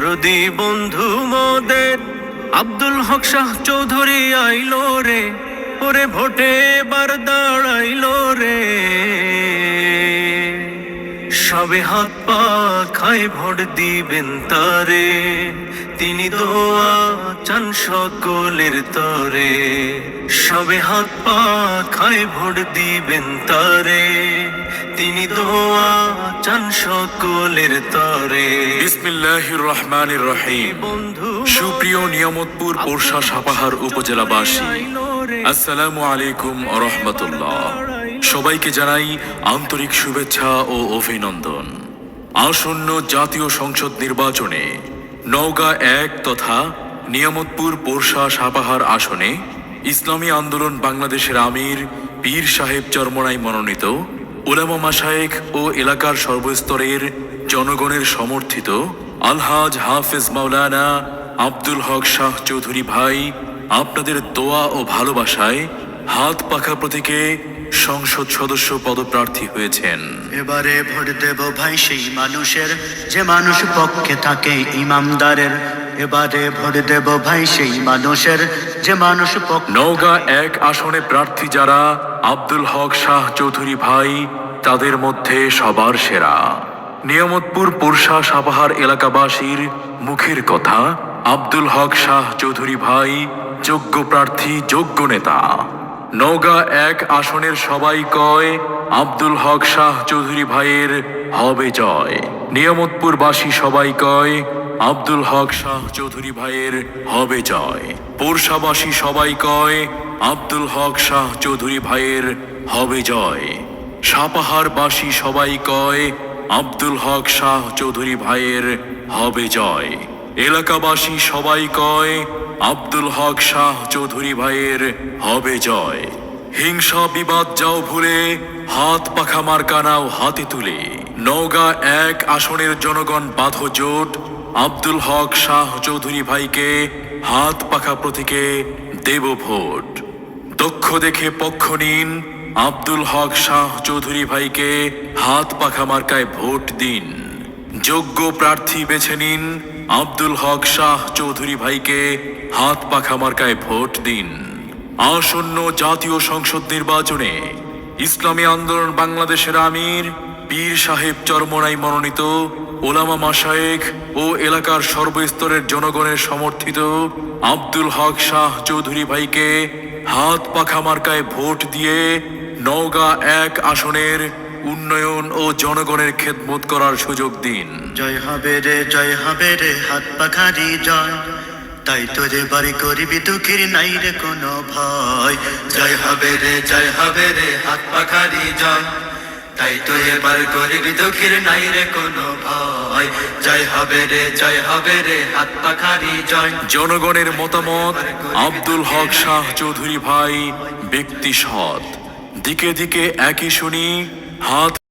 দরদি বন্ধু মোদের আব্দুল হক শাহ চৌধুরী আইলো রে, ওরে ভোটে এবার দাঁড়াইলো রে। সবে হাত পা খায় ভোট দিবেন তারে, তিনি দোয়া চান সকলের তরে। সবে হাত পা খায় ভোট দিবেন তারে, তিনি দোয়া চান সকলের তরে। বিসমিল্লাহির রহমানির রহিম। সুপ্রিয় নিয়ামতপুর পোরশা সাপাহার উপজেলাবাসী, আসসালামু আলাইকুম ওয়া রাহমাতুল্লাহ। সবাইকে জানাই আন্তরিক শুভেচ্ছা ও অভিনন্দন। আসন্ন জাতীয় সংসদ নির্বাচনে নওগাঁ ১ তথা নিয়ামতপুর পোরশা সাপাহার আসনে ইসলামী আন্দোলন বাংলাদেশের আমির পীর সাহেব চরমোনাই মনোনীত উলামা মাশায়েখ ও এলাকার সর্বস্তরের জনগণের সমর্থিত আলহাজ হাফেজ মাওলানা আব্দুল হক শাহ চৌধুরী ভাই আপনাদের দোয়া ও ভালোবাসায় হাত পাখা প্রতীকে সংসদ সদস্য পদপ্রার্থী হয়েছেন। এবারে ভোট দেব ভাই সেই মানুষের, যে মানুষ পক্ষে থাকে ইমামদারের। এবারে ভোট দেব ভাই সেই মানুষের, যে মানুষ নওগাঁ ১ আসনে প্রার্থী যারা আব্দুল হক শাহ চৌধুরী ভাই তাদের মধ্যে সবার সেরা। নিয়ামতপুর পোরশা সাপাহার এলাকাবাসীর মুখের কথা, আব্দুল হক শাহ চৌধুরী ভাই যোগ্য প্রার্থী, যোগ্য নেতা। নওগাঁ ১ আসনের সবাই কয় আব্দুল হক শাহ চৌধুরী ভাইয়ের হবে জয়। নিয়ামতপুরবাসী সবাই কয় আব্দুল হক শাহ চৌধুরী ভাইয়ের হবে জয়। পোরশাবাসী সবাই কয় আব্দুল হক শাহ চৌধুরী ভাইয়ের হবে জয়। সাপাহারবাসী সবাই কয় আব্দুল হক শাহ চৌধুরী ভাইয়ের হবে জয়। এলাকাবাসী সবাই কয় আব্দুল হক শাহ চৌধুরী ভাইয়ের হবে জয়। হিংসা বিবাদ যাও ভুলে, হাত পাখা মার্কা নাও হাতে তুলে। নওগাঁ ১ আসনের জনগণ বাঁধো জোট, আব্দুল হক শাহ চৌধুরী ভাইকে হাত পাখা প্রতীকে দেব ভোট। দক্ষ দেখে পক্ষ নিন, আব্দুল হক শাহ চৌধুরী ভাইকে হাত পাখা মার্কায় ভোট দিন। যোগ্য প্রার্থী বেছে নিন, আব্দুল হক শাহ চৌধুরী ভাইকে হাত পাখা মার্কায় ভোট দিন। আসন্ন জাতীয় সংসদ নির্বাচনে ইসলামী আন্দোলন বাংলাদেশের আমির পীর সাহেব চরমোনাই মনোনীত উলামা মাশায়েখ ও এলাকার সর্বস্তরের জনগণের সমর্থিত আব্দুল হক শাহ চৌধুরী ভাইকে হাত পাখা মার্কায় ভোট দিয়ে নওগাঁ ১ আসনের উন্নয়ন ও জনগণের খেদমত করার সুযোগ দিন। জয় হবে রে, জয় হবে রে, হাত পাখারি জয়। তাই তোরে বাড়ি করিবি দুঃখীর নাই রে কোনো ভয়। জয় হবে রে, জয় হবে রে, হাত পাখারি জয়। তাই তো এবার করিবি দুঃখীর নাই রে কোনো ভয়। জয় হবে রে, জয় হবে রে, হাত পাখারি জয়। জনগণের মতামত, আব্দুল হক শাহ চৌধুরী ভাই ব্যক্তি সৎ, দিকে দিকে একই শুনি, হাত